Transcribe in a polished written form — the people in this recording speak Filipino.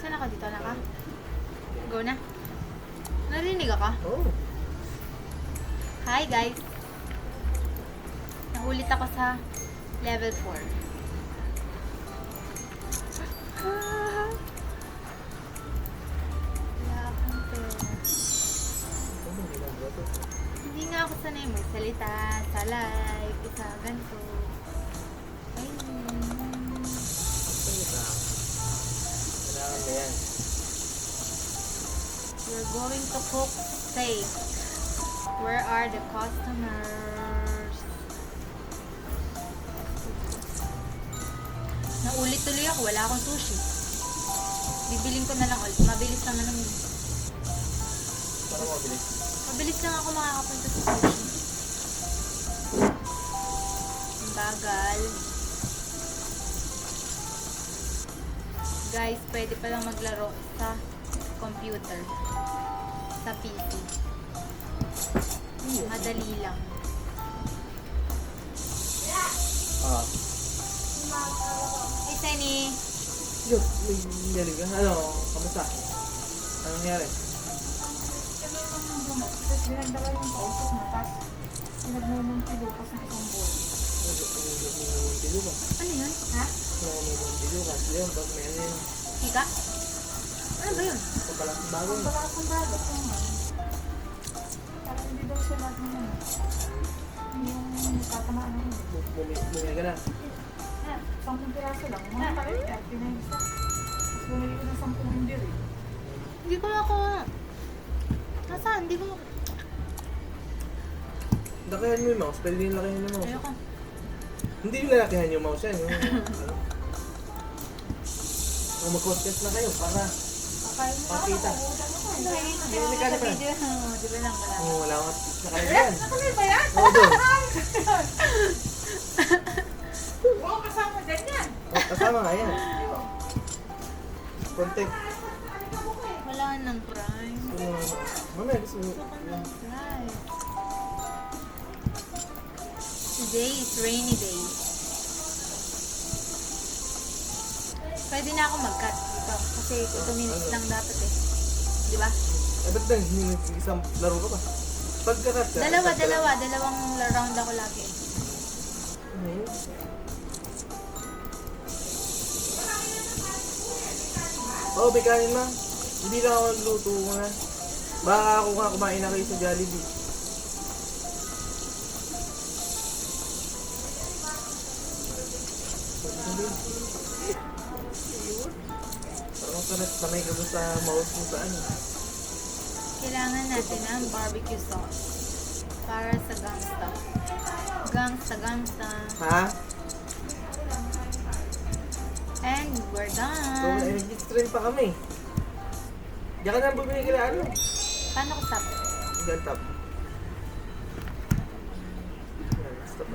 Saan ako dito? Naka? Go na. Narinig ako? Oo. Hi guys! Nahulit ako sa level 4. Wala akong pera. Hindi nga ako sanay magsalita sa live. Isa ganito. Ay. Kailangan na yan. We're going to cook steak. Where are the customers? Naulit tuloy ako. Wala akong sushi. Bibiling ko na lang ulit. Mabilis naman ang... Para mabilis. Mabilis lang ako makakapunta sa sushi. Ang bagal. Guys, pwede palang maglaro sa computer. Sa PC. Madali lang. Ah. Hey, Sunny! Yun, may galing ka. Ano, kamusta? Anong nangyari? Tapos dinagdaga yung kausap mo, tapos pinagmumunti lupas ng isang buwan. Nagmumuntido ka. Ano yun? Ha? Nagmumuntido ka. Leon, pag may ano yun. Hika? Ano ba yun? Pagpalakas bago. Ang balakas ng bagat, yung ano. Parang hindi daw siya lahat ng ano. Yung tatamaan ng ano. Bumili ka na. 10 piraso lang. Mga kalit, pinahisa. Tapos bumili ko ng 10 hindi rin. Hindi ko ako... Nasaan? Hindi ko... Lakihan mo yung mouse. Pwede din lakihan yung mouse. Ayoko. Hindi yung lalakihan yung mouse yan. Yung, ano. O mag-contest na kayo para Kakain mo na Pakita. Hindi ka na pa. Di ba lang wala? wala akong nakalagay yan. Nakalay ba yan? Oo, doon. Oo, kasama din yan. Oh, kasama nga yan. Contact. Wala nang prime. Mamaya gusto mo. Gusto ko ng prime. Today is rainy day. Pwede na ako mag-cut dito. Kasi 2 minutes lang dapat eh. Di ba? Eh, ba't din? Isang laro ka ba? Pagkakat ka. Dalawang round ako lagi eh. Ano yun? Oo, may kanin ma. Hindi lang ako nagluto ko na. Baka ako nga kumain na kayo sa Jollibee. Parang sanay ka ba sa mouse mo sa ano? Kailangan natin ang barbecue sauce para sa gangsta. Gangsta. Ha? And we're So, done. energy train pa kami. Diyan ka na bumili kila ano? Paano ko stop? Diyan top. Stop.